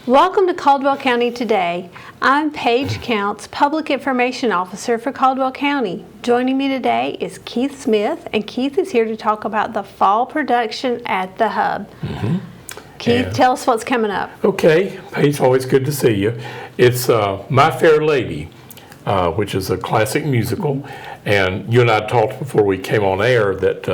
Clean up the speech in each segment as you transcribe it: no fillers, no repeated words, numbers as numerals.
Welcome to Caldwell County Today. I'm Paige Counts, Public Information Officer for Caldwell County. Joining me today is Keith Smith, and Keith is here to talk about the fall production at the HUB. Keith, tell us what's coming up. Okay, Paige, always good to see you. It's My Fair Lady, which is a classic musical, and you and I talked before we came on air that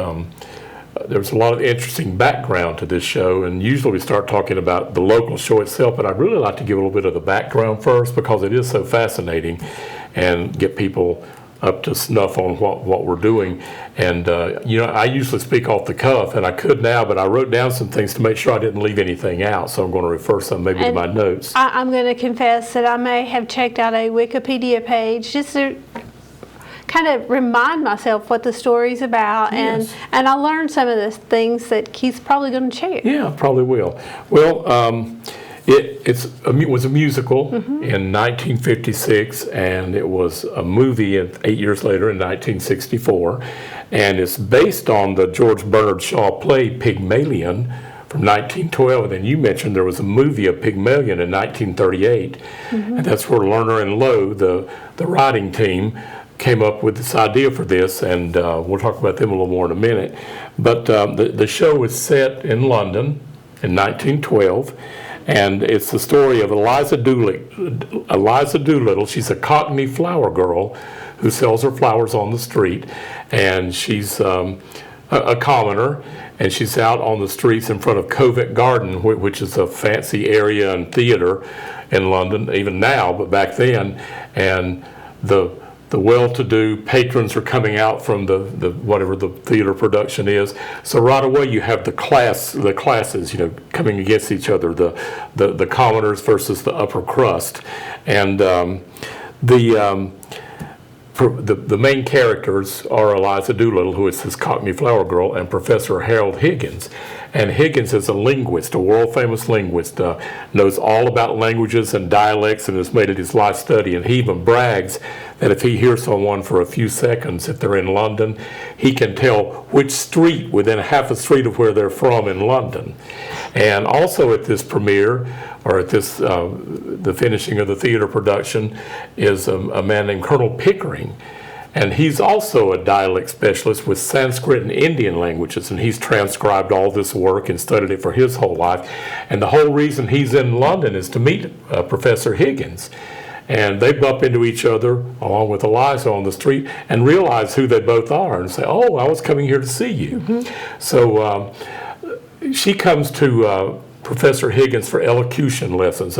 there's a lot of interesting background to this show, and usually we start talking about the local show itself, but I'd really like to give a little bit of the background first because it is so fascinating and get people up to snuff on what we're doing. And I usually speak off the cuff, and I could now, but I wrote down some things to make sure I didn't leave anything out, so I'm going to refer some maybe to my notes. I'm going to confess that I may have checked out a Wikipedia page just to kind of remind myself what the story's about, and I learned some of the things that Keith's probably going to share. Yeah, probably will. Well, it was a musical in 1956, and it was a movie 8 years later in 1964, and it's based on the George Bernard Shaw play Pygmalion from 1912, and then you mentioned there was a movie of Pygmalion in 1938, and that's where Lerner and Loewe, the writing team, came up with this idea for this, and we'll talk about them a little more in a minute. But the show was set in London in 1912, and it's the story of Eliza Doolittle. She's a Cockney flower girl who sells her flowers on the street, and she's a commoner, and she's out on the streets in front of Covent Garden, which is a fancy area and theater in London, even now, but back then, and the well-to-do patrons are coming out from the whatever the theater production is. So right away you have the classes, coming against each other, the commoners versus the upper crust, and the main characters are Eliza Doolittle, who is this Cockney flower girl, and Professor Henry Higgins. And Higgins is a linguist, a world-famous linguist, knows all about languages and dialects, and has made it his life study. And he even brags that if he hears someone for a few seconds, if they're in London, he can tell which street within half a street of where they're from in London. And also at this premiere, or at this the finishing of the theater production, is a man named Colonel Pickering. And he's also a dialect specialist with Sanskrit and Indian languages, and he's transcribed all this work and studied it for his whole life. And the whole reason he's in London is to meet Professor Higgins. And they bump into each other, along with Eliza, on the street, and realize who they both are, and say, "Oh, I was coming here to see you." So she comes to Professor Higgins for elocution lessons,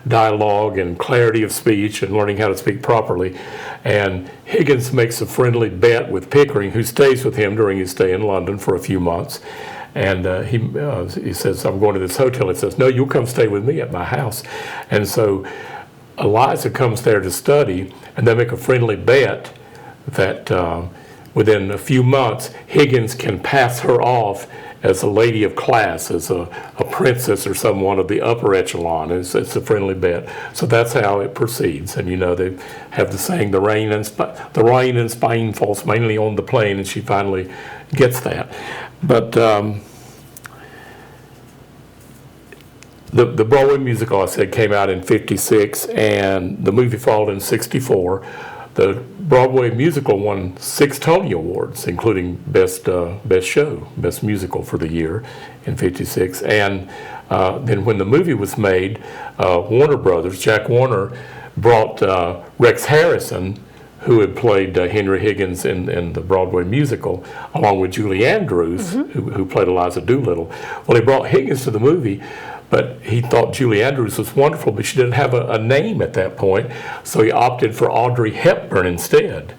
dialogue and clarity of speech and learning how to speak properly. And Higgins makes a friendly bet with Pickering, who stays with him during his stay in London for a few months. And he says, "I'm going to this hotel." He says, "No, you'll come stay with me at my house." And so Eliza comes there to study, and they make a friendly bet that within a few months, Higgins can pass her off as a lady of class, as a princess or someone of the upper echelon. It's a friendly bet. So that's how it proceeds. And they have the saying, the rain in Spain falls mainly on the plain, and she finally gets that. But the Broadway musical, I said, came out in 56, and the movie followed in 64. The Broadway musical won 6 Tony Awards, including Best Show, Best Musical for the year in 56. And then when the movie was made, Warner Brothers, Jack Warner, brought Rex Harrison, who had played Henry Higgins in the Broadway musical, along with Julie Andrews, who played Eliza Doolittle. Well, he brought Higgins to the movie, but he thought Julie Andrews was wonderful, but she didn't have a name at that point, so he opted for Audrey Hepburn instead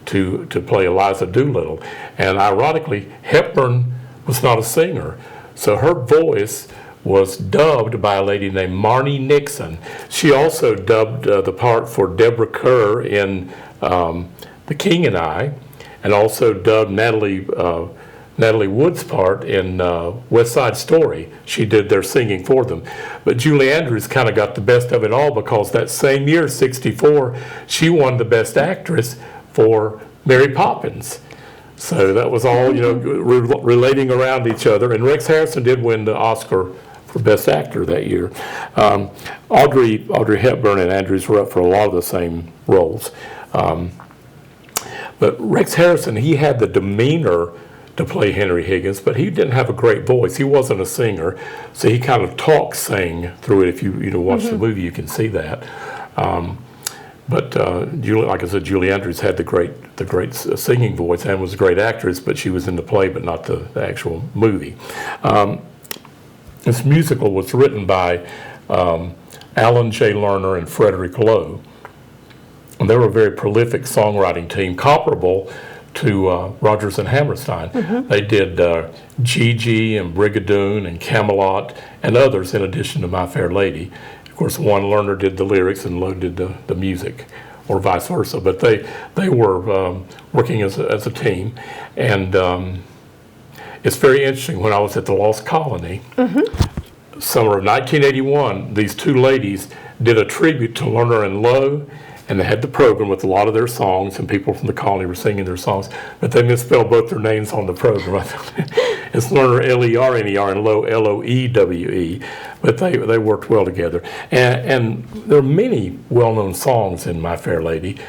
to play Eliza Doolittle. And ironically, Hepburn was not a singer, so her voice was dubbed by a lady named Marnie Nixon. She also dubbed the part for Deborah Kerr in The King and I, and also dubbed Natalie Wood's part in West Side Story. She did their singing for them. But Julie Andrews kind of got the best of it all, because that same year, 64, she won the Best Actress for Mary Poppins. So that was all, relating around each other. And Rex Harrison did win the Oscar for Best Actor that year. Audrey Hepburn and Andrews were up for a lot of the same roles. But Rex Harrison, he had the demeanor to play Henry Higgins, but he didn't have a great voice. He wasn't a singer, so he kind of sang through it. If you watch the movie, you can see that. But Julie, like I said, Julie Andrews had the great singing voice and was a great actress, but she was in the play, but not the actual movie. This musical was written by Alan J. Lerner and Frederick Loewe. And they were a very prolific songwriting team, comparable to Rodgers and Hammerstein. They did Gigi and Brigadoon and Camelot and others in addition to My Fair Lady. Of course, one Lerner did the lyrics and Loewe did the music, or vice versa. But they were working as a team. And it's very interesting. When I was at the Lost Colony, summer of 1981, these two ladies did a tribute to Lerner and Loewe. And they had the program with a lot of their songs, and people from the colony were singing their songs, but they misspelled both their names on the program. It's Lerner, L-E-R-N-E-R, and Loewe, L-O-E-W-E, but they worked well together. And there are many well-known songs in My Fair Lady.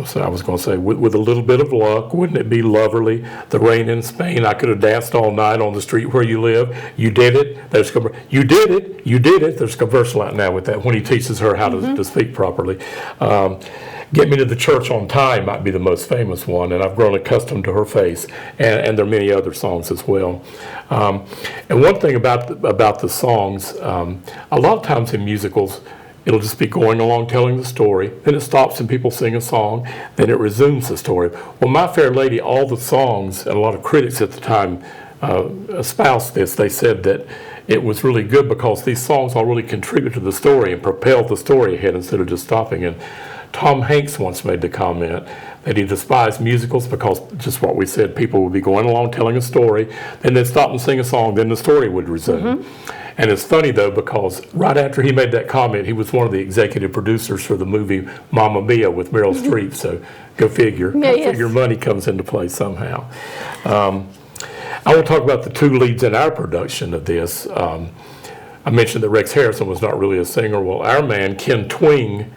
So I was going to say, with a little bit of luck, wouldn't it be lovely? The rain in Spain, I could have danced all night on the street where you live. You did it. There's you did it. You did it. There's a commercial out now with that when he teaches her how to speak properly. Get Me to the Church on Time might be the most famous one, and I've grown accustomed to her face. And there are many other songs as well. And one thing about the songs, a lot of times in musicals, it'll just be going along telling the story, then it stops and people sing a song, then it resumes the story. Well, My Fair Lady, all the songs, and a lot of critics at the time espoused this. They said that it was really good because these songs all really contribute to the story and propelled the story ahead instead of just stopping. And Tom Hanks once made the comment that he despised musicals because, just what we said, people would be going along telling a story, then they'd stop and sing a song, then the story would resume. And it's funny, though, because right after he made that comment, he was one of the executive producers for the movie Mamma Mia with Meryl Streep, so go figure. Yeah, Go figure money comes into play somehow. I want to talk about the two leads in our production of this. I mentioned that Rex Harrison was not really a singer. Well, our man, Ken Twing,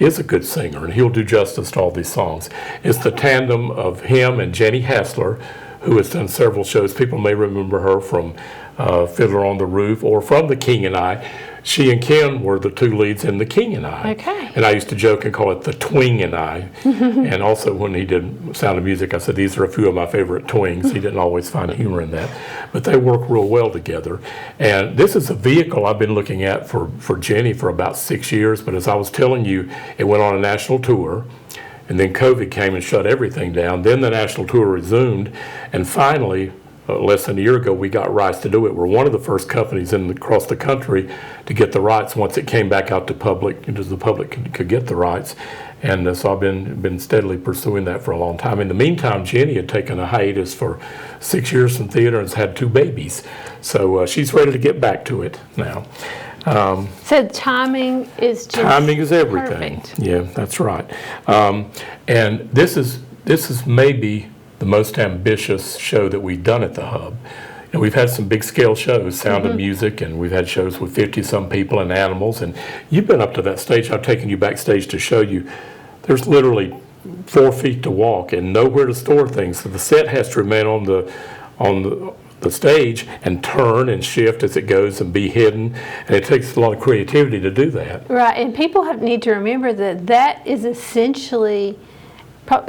is a good singer, and he'll do justice to all these songs. It's the tandem of him and Jenny Hassler, who has done several shows. People may remember her from Fiddler on the Roof or from The King and I. She and Ken were the two leads in The King and I. Okay. And I used to joke and call it The Twing and I. And also when he did Sound of Music, I said, these are a few of my favorite twings. He didn't always find humor in that. But they work real well together. And this is a vehicle I've been looking at for Jenny for about 6 years. But as I was telling you, it went on a national tour. And then COVID came and shut everything down. Then the national tour resumed. And finally, less than a year ago, we got rights to do it. We're one of the first companies across the country to get the rights once it came back out to public, as the public could get the rights. And so I've been steadily pursuing that for a long time. In the meantime, Jenny had taken a hiatus for 6 years from theater and has had 2 babies. So she's ready to get back to it now. So timing is just timing is everything. Perfect. Yeah, that's right. And this is maybe the most ambitious show that we've done at the Hub. And we've had some big scale shows, Sound of Music, and we've had shows with 50-some people and animals. And you've been up to that stage. I've taken you backstage to show you. There's literally 4 feet to walk and nowhere to store things. So the set has to remain on the stage and turn and shift as it goes and be hidden, and it takes a lot of creativity to do that. Right, and people need to remember that is essentially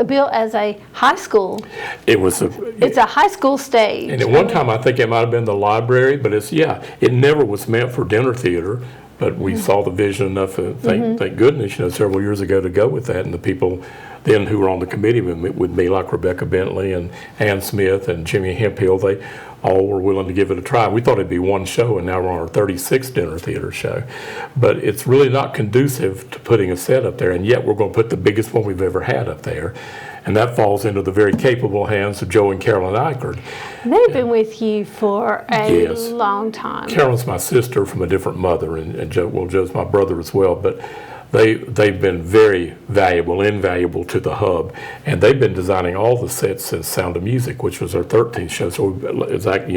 built as a high school. It's a high school stage. And at one time I think it might have been the library, but it never was meant for dinner theater. But we saw the vision enough, thank goodness, several years ago to go with that. And the people then who were on the committee with me, like Rebecca Bentley and Ann Smith and Jimmy Hemphill, they all were willing to give it a try. We thought it'd be one show, and now we're on our 36th dinner theater show. But it's really not conducive to putting a set up there, and yet we're going to put the biggest one we've ever had up there. And that falls into the very capable hands of Joe and Carolyn Eichert. They've been with you for a long time. Carolyn's my sister from a different mother, and Joe's my brother as well. But they've been very invaluable to the HUB, and they've been designing all the sets since Sound of Music, which was our 13th show. So it's like,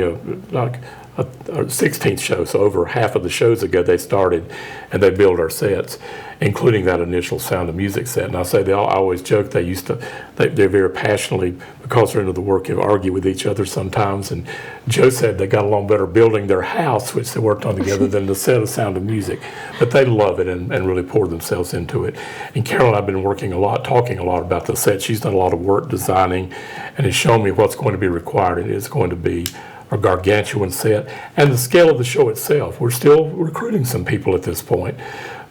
like our 16th show. So over half of the shows ago they started, and they built our sets, including that initial Sound of Music set. And I say I always joke they're very passionately, because they're into the work, argue with each other sometimes. And Joe said they got along better building their house, which they worked on together, than the set of Sound of Music. But they love it and really pour themselves into it. And Carol and I have been talking a lot about the set. She's done a lot of work designing and has shown me what's going to be required. It is going to be a gargantuan set, and the scale of the show itself. We're still recruiting some people at this point,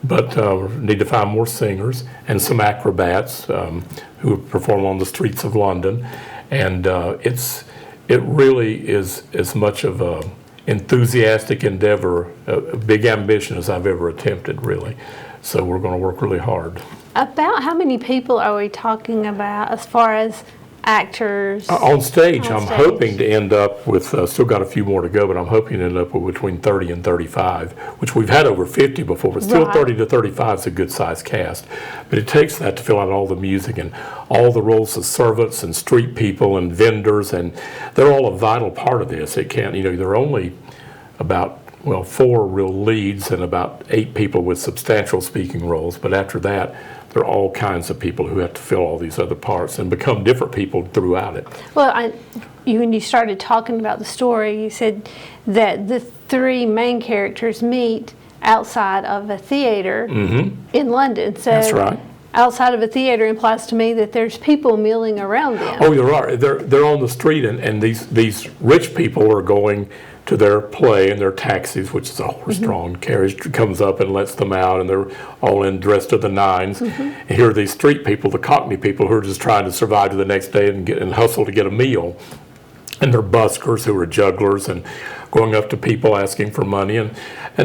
but need to find more singers and some acrobats who perform on the streets of London. And it really is as much of a enthusiastic endeavor, a big ambition as I've ever attempted, really. So we're going to work really hard. About how many people are we talking about as far as actors? On stage, I'm hoping to end up with, still got a few more to go, but I'm hoping to end up with between 30 and 35, which we've had over 50 before, but still 30 to 35 is a good sized cast. But it takes that to fill out all the music and all the roles of servants and street people and vendors, and they're all a vital part of this. It can't, there are only about 4 real leads and about 8 people with substantial speaking roles, but after that, there are all kinds of people who have to fill all these other parts and become different people throughout it. Well, when you started talking about the story, you said that the 3 main characters meet outside of a theater in London. So that's right. Outside of a theater implies to me that there's people milling around them. Oh, there are. They're on the street, and these rich people are going to their play in their taxis, which is a horse-drawn carriage, comes up and lets them out, and they're all dressed to the nines. And here are these street people, the Cockney people, who are just trying to survive to the next day and hustle to get a meal. And they're buskers who are jugglers and going up to people asking for money and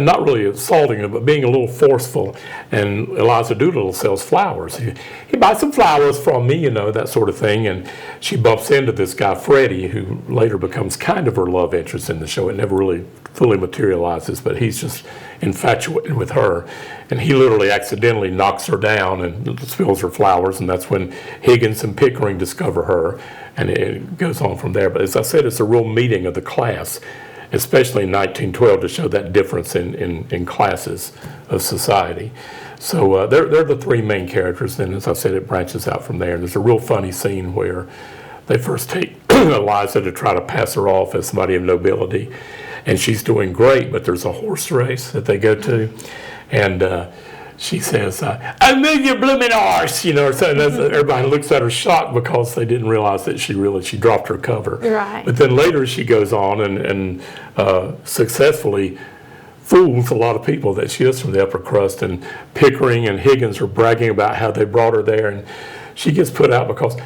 not really assaulting them, but being a little forceful. And Eliza Doolittle sells flowers. He buys some flowers from me, that sort of thing. And she bumps into this guy, Freddie, who later becomes kind of her love interest in the show. It never really fully materializes, but he's just infatuated with her. And he literally accidentally knocks her down and spills her flowers, and that's when Higgins and Pickering discover her. And it goes on from there. But as I said, it's a real meeting of the class, especially in 1912, to show that difference in classes of society. So they're the 3 main characters. Then, as I said, it branches out from there. And there's a real funny scene where they first take Eliza to try to pass her off as somebody of nobility. And she's doing great, but there's a horse race that they go to. And she says, "I move your blooming horse," so everybody looks at her shocked because they didn't realize that she dropped her cover. Right. But then later she goes on and successfully fools a lot of people that she is from the upper crust. And Pickering and Higgins are bragging about how they brought her there, and she gets put out because,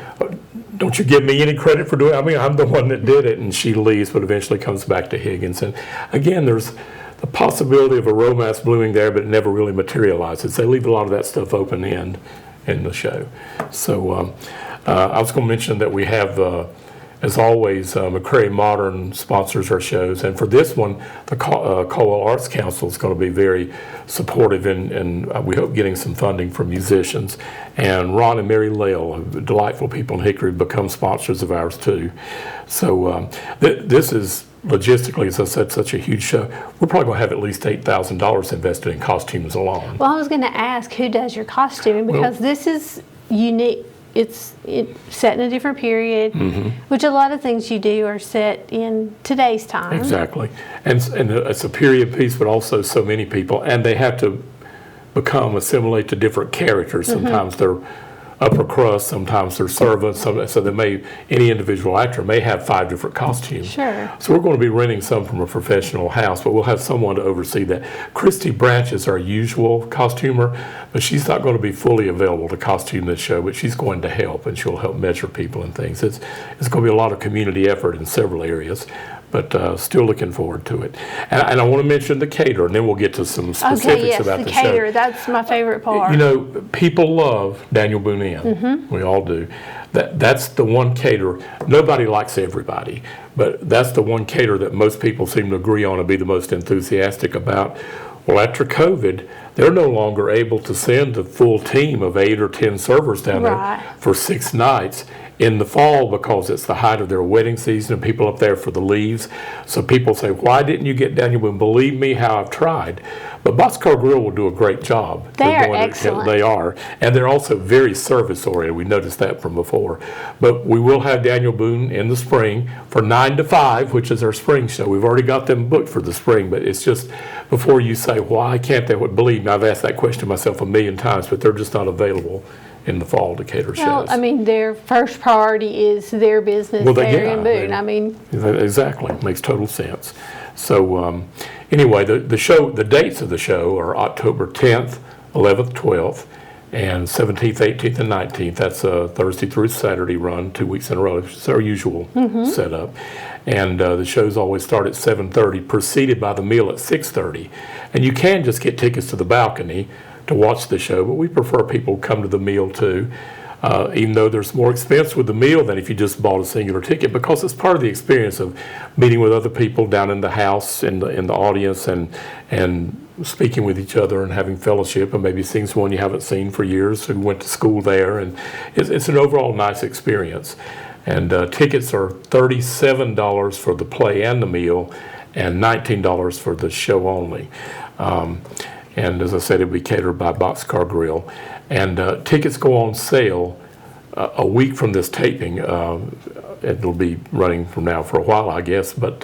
"Don't you give me any credit for doing it? I mean, I'm the one that did it." And she leaves, but eventually comes back to Higgins. And again, there's the possibility of a romance blooming there, but it never really materializes. They leave a lot of that stuff open end in the show. So I was going to mention that we have, as always, McCrary Modern sponsors our shows. And for this one, the Caldwell Arts Council is going to be very supportive and we hope getting some funding from musicians. And Ron and Mary Lale, delightful people in Hickory, become sponsors of ours too. So this is, logistically, as I said, such a huge show. We're probably going to have at least $8,000 invested in costumes alone. Well, I was going to ask, who does your costuming? Because this is unique. It's set in a different period, which a lot of things you do are set in today's time. Exactly. And it's a period piece, but also so many people. And they have to assimilate to different characters. Sometimes they're upper crust, sometimes they're servants, so any individual actor may have 5 different costumes. Sure. So we're going to be renting some from a professional house, but we'll have someone to oversee that. Christy Branch is our usual costumer, but she's not going to be fully available to costume this show, but she's going to help, and she'll help measure people and things. It's going to be a lot of community effort in several areas, but still looking forward to it. And I want to mention the caterer, and then we'll get to some specifics about the show. The caterer, that's my favorite part. People love Daniel Boone Inn. We all do. That's the one caterer. Nobody likes everybody, but that's the one caterer that most people seem to agree on and be the most enthusiastic about. Well, after COVID, they're no longer able to send a full team of 8 or 10 servers down Right. there for 6 nights in the fall because it's the height of their wedding season and people up there for the leaves. So people say, why didn't you get down here? Well, believe me how I've tried. But Boxcar Grill will do a great job. They They're are going to- excellent. They are. And they're also very service oriented. We noticed that from before. But we will have Daniel Boone in the spring for 9 to 5, which is our spring show. We've already got them booked for the spring, but it's just before you say, why can't they? Believe me, I've asked that question myself a million times, but they're just not available in the fall Decatur shows. Well, I mean, their first priority is their business Well, there in Boone. I mean, Exactly, makes total sense. So anyway, the dates of the show are October 10th, 11th, 12th, and 17th, 18th, and 19th. That's a Thursday through Saturday run, 2 weeks in a row. It's our usual setup. And the shows always start at 7:30, preceded by the meal at 6:30. And you can just get tickets to the balcony to watch the show, but we prefer people come to the meal too. Even though there's more expense with the meal than if you just bought a singular ticket, because it's part of the experience of meeting with other people down in the house, in the audience, and speaking with each other and having fellowship, and maybe seeing someone you haven't seen for years who went to school there, and it's an overall nice experience. And tickets are $37 for the play and the meal, and $19 for the show only. And as I said, it'll be catered by Boxcar Grill. And tickets go on sale a week from this taping. It'll be running from now for a while, I guess, but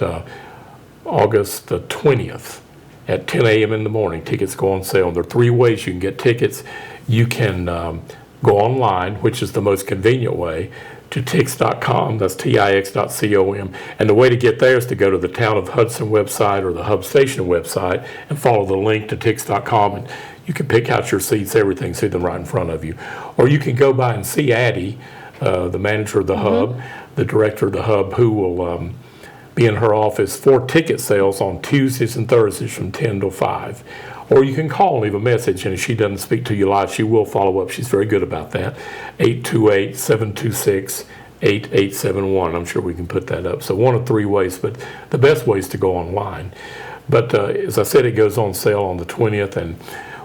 August the 20th at 10 a.m. in the morning, tickets go on sale. And there are 3 ways you can get tickets. You can go online, which is the most convenient way, to tix.com, that's tix.com. And the way to get there is to go to the Town of Hudson website or the HUB Station website and follow the link to tix.com, and you can pick out your seats, everything, see them right in front of you. Or you can go by and see Addie, the manager of the HUB, the director of the HUB, who will be in her office for ticket sales on Tuesdays and Thursdays from 10 to 5. Or you can call and leave a message, and if she doesn't speak to you live, she will follow up. She's very good about that. 828-726-8871. I'm sure we can put that up. So one of 3 ways, but the best way is to go online. But as I said, it goes on sale on the 20th, and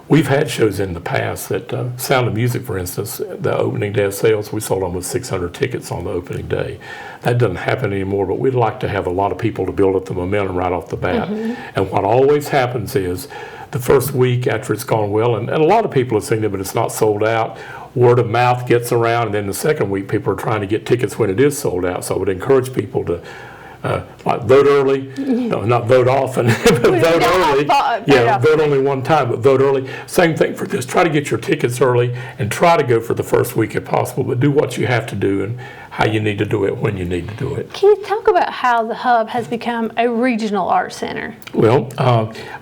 we've had shows in the past that Sound of Music, for instance, the opening day of sales, we sold almost 600 tickets on the opening day. That doesn't happen anymore, but we'd like to have a lot of people to build up the momentum right off the bat. And what always happens is the first week after it's gone well, and a lot of people have seen it, but it's not sold out, word of mouth gets around, and then the second week people are trying to get tickets when it is sold out. So I would encourage people to like vote early, no, not vote often, but vote early. Vote only one time, but vote early. Same thing for this. Try to get your tickets early and try to go for the first week if possible, but do what you have to do and how you need to do it when you need to do it. can you talk about how the HUB has become a regional art center? Well,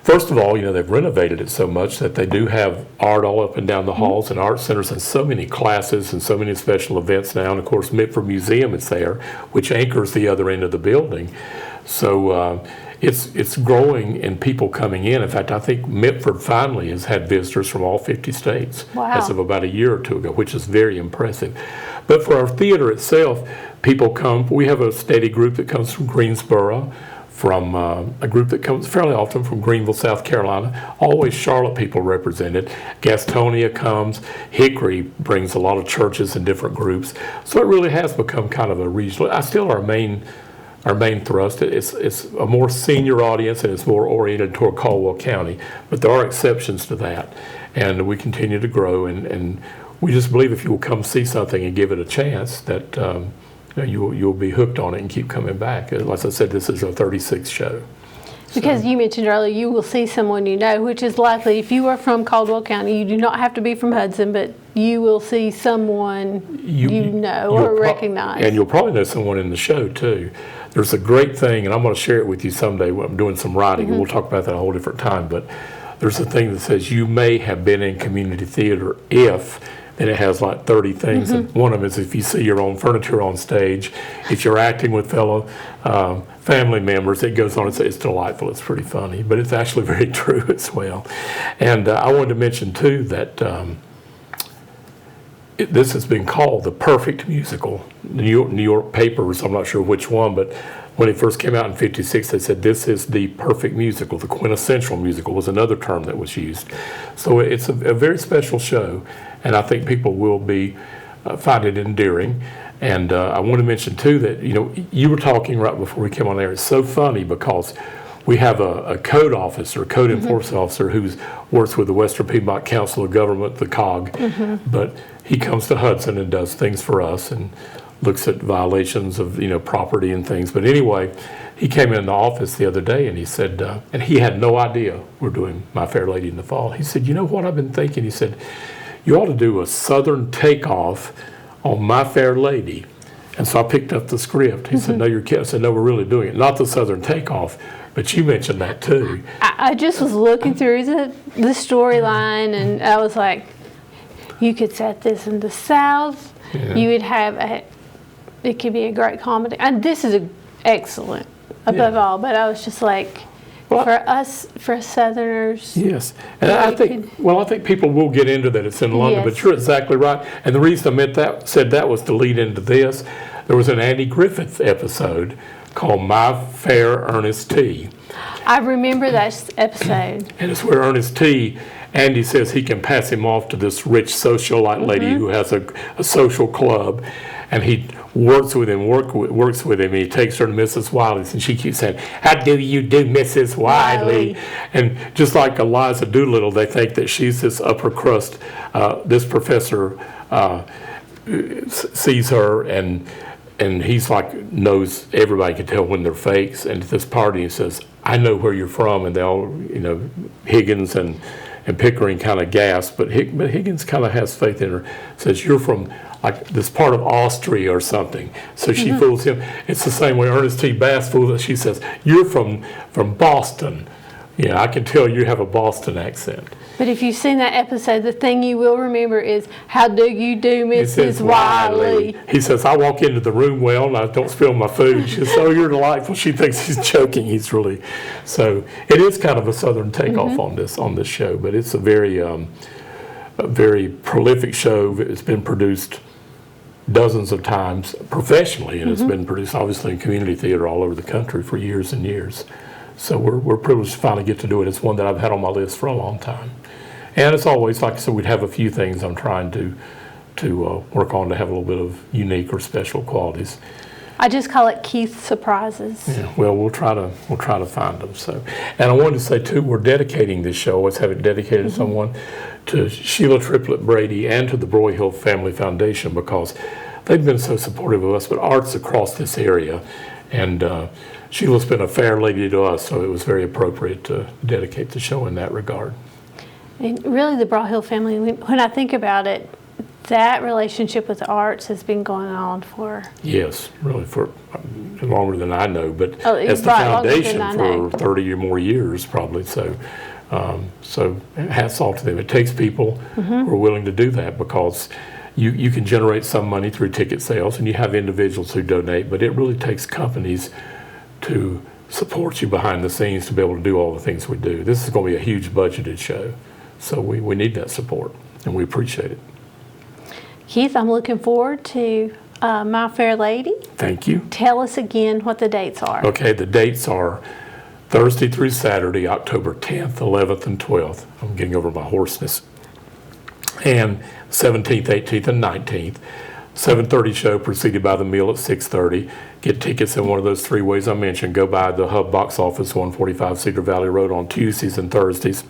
first of all, they've renovated it so much that they do have art all up and down the halls and art centers and so many classes and so many special events now. And of course, Mitford Museum is there, which anchors the other end of the building. So it's growing in people coming in. In fact, I think Mitford finally has had visitors from all 50 states as of about a year or 2 ago, which is very impressive. But for our theater itself, people come. We have a steady group that comes from Greensboro, from a group that comes fairly often from Greenville, South Carolina. Always Charlotte people represented. Gastonia comes. Hickory brings a lot of churches and different groups. So it really has become kind of a regional. Our main thrust. It's a more senior audience and it's more oriented toward Caldwell County. But there are exceptions to that, and we continue to grow. And we just believe if you will come see something and give it a chance, that you'll be hooked on it and keep coming back. As I said, this is our 36th show. Because you mentioned earlier, you will see someone you know, which is likely if you are from Caldwell County, you do not have to be from Hudson, but you will see someone you know or recognize. And you'll probably know someone in the show too. There's a great thing, and I'm going to share it with you someday when I'm doing some writing, and we'll talk about that a whole different time, but there's a thing that says you may have been in community theater if, and it has like 30 things, and one of them is if you see your own furniture on stage, if you're acting with fellow family members, it goes on and says it's delightful, it's pretty funny, but it's actually very true as well. And I wanted to mention too that this has been called the perfect musical. New York papers, I'm not sure which one, but when it first came out in '56, they said this is the perfect musical. The quintessential musical was another term that was used. So it's a very special show, and I think people will find it endearing. And I want to mention too that you were talking right before we came on air. It's so funny because we have a code officer, code enforcement officer, who works with the Western Piedmont Council of Government, the COG, but he comes to Hudson and does things for us and looks at violations of property and things. But anyway, he came in the office the other day and he said, and he had no idea we're doing My Fair Lady in the Fall. He said, you know what I've been thinking? He said, you ought to do a Southern takeoff on My Fair Lady. And so I picked up the script. He said, no, you're kidding. I said, no, we're really doing it. Not the Southern takeoff, but you mentioned that too. I just was looking through the storyline, and I was like, you could set this in the South. Yeah. You would have it could be a great comedy. And this is excellent above all, but I was just like, for Southerners. Yes, and I think people will get into that. It's in London, but you're exactly right. And the reason I said that was to lead into this. There was an Andy Griffith episode called My Fair Ernest T. I remember that episode. And it's where Ernest T. Andy says he can pass him off to this rich socialite lady who has a social club, and he works with him. And he takes her to Mrs. Wiley's, and she keeps saying, "How do you do, Mrs. Wiley?" And just like Eliza Doolittle, they think that she's this upper crust. This professor sees her, and he's like knows everybody can tell when they're fakes. And at this party, he says, "I know where you're from," and they all, Higgins and Pickering kind of gasp, but Higgins kind of has faith in her. Says, "You're from like this part of Austria or something." So she fools him. It's the same way Ernest T. Bass fools her. She says, "You're from Boston." Yeah, I can tell you have a Boston accent. But if you've seen that episode, the thing you will remember is, "How do you do, Mrs. Wiley?" He says, "I walk into the room well and I don't spill my food." She says, "Oh, you're delightful." She thinks he's joking. He's really, so it is kind of a Southern takeoff on this show, but it's a very prolific show. It's been produced dozens of times professionally, and it's been produced obviously in community theater all over the country for years and years. So we're privileged to finally get to do it. It's one that I've had on my list for a long time. And it's always, like I said, we'd have a few things I'm trying to work on to have a little bit of unique or special qualities. I just call it Keith's Surprises. Yeah, well, we'll try to find them. So, and I wanted to say too, we're dedicating this show. Let's have it dedicated to someone, to Sheila Triplett Brady and to the Broyhill Family Foundation, because they've been so supportive of us, but arts across this area, and Sheila's been a fair lady to us, so it was very appropriate to dedicate the show in that regard. And really, the Broadhill family, when I think about it, that relationship with the arts has been going on for... Yes, really for longer than I know, but it's the foundation for 30 or more years probably. So hats off to them. It takes people who are willing to do that, because you can generate some money through ticket sales, and you have individuals who donate, but it really takes companies to support you behind the scenes to be able to do all the things we do. This is going to be a huge budgeted show, so we need that support, and we appreciate it. Keith, I'm looking forward to My Fair Lady. Thank you. Tell us again what the dates are. Okay, the dates are Thursday through Saturday, October 10th, 11th, and 12th. I'm getting over my hoarseness. And 17th, 18th, and 19th. 7:30 show preceded by the meal at 6:30. Get tickets in one of those three ways I mentioned. Go by the HUB box office, 145 Cedar Valley Road, on Tuesdays and Thursdays.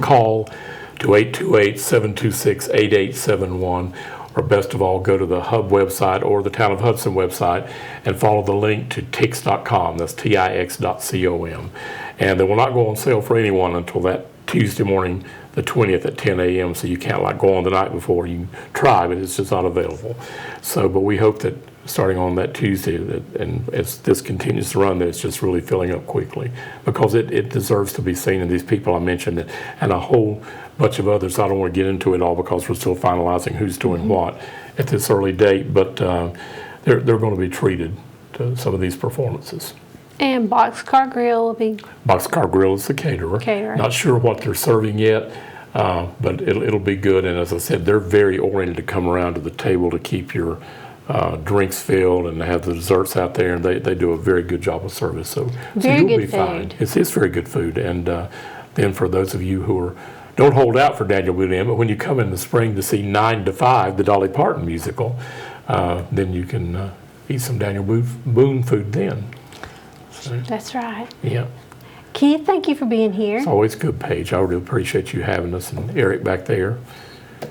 Call to 828-726-8871, or best of all, go to the HUB website or the Town of Hudson website and follow the link to tix.com. That's tix.com. And they will not go on sale for anyone until that Tuesday morning, the 20th at 10 a.m. So you can't like go on the night before. You can try, but it's just not available. So, but we hope that starting on that Tuesday, and as this continues to run, that it's just really filling up quickly, because it deserves to be seen. And these people I mentioned, and a whole bunch of others, I don't want to get into it all because we're still finalizing who's doing what at this early date, but they're going to be treated to some of these performances. And Boxcar Grill will be... Boxcar Grill is the caterer. Not sure what they're serving yet. But it'll be good. And as I said, they're very oriented to come around to the table to keep your drinks filled and have the desserts out there. And they do a very good job of service. So Very you'll good be fine. food. It's very good food. And then for those of you who don't hold out for Daniel Boone Inn, but when you come in the spring to see 9 to 5, the Dolly Parton musical, then you can eat some Daniel Boone food then. So, That's right. yeah. Keith, thank you for being here. It's always good, Paige. I really appreciate you having us, and Eric back there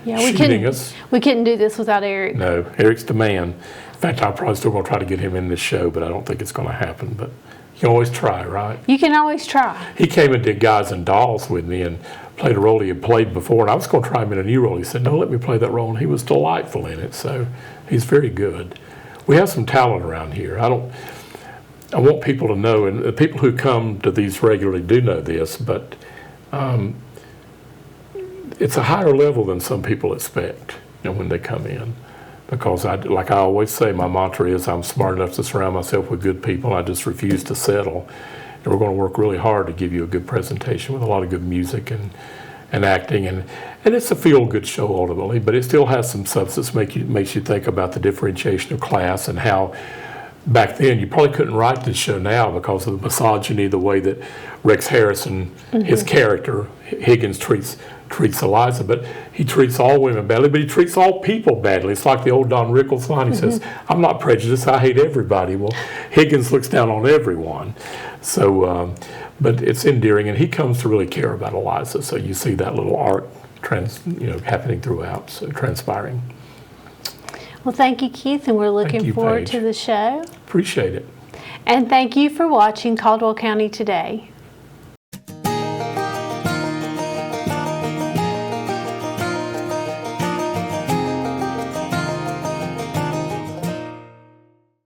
Yeah, shooting us. We couldn't do this without Eric. No, Eric's the man. In fact, I'm probably still going to try to get him in this show, but I don't think it's going to happen. But you can always try, right? You can always try. He came and did Guys and Dolls with me and played a role he had played before, and I was going to try him in a new role. He said, no, let me play that role, and he was delightful in it, so he's very good. We have some talent around here. I want people to know, and the people who come to these regularly do know this, but it's a higher level than some people expect, when they come in. Because like I always say, my mantra is I'm smart enough to surround myself with good people. I just refuse to settle. And we're going to work really hard to give you a good presentation with a lot of good music and acting. And it's a feel-good show ultimately, but it still has some substance, makes you think about the differentiation of class and how back then you probably couldn't write this show now because of the misogyny, the way that Rex Harrison, his character, Higgins treats Eliza, but he treats all women badly, but he treats all people badly. It's like the old Don Rickles line. He says, I'm not prejudiced, I hate everybody. Well, Higgins looks down on everyone. So, but it's endearing, and he comes to really care about Eliza. So you see that little arc happening throughout, so transpiring. Well, thank you, Keith, and we're looking forward Paige. to the show. Appreciate it. And thank you for watching Caldwell County Today.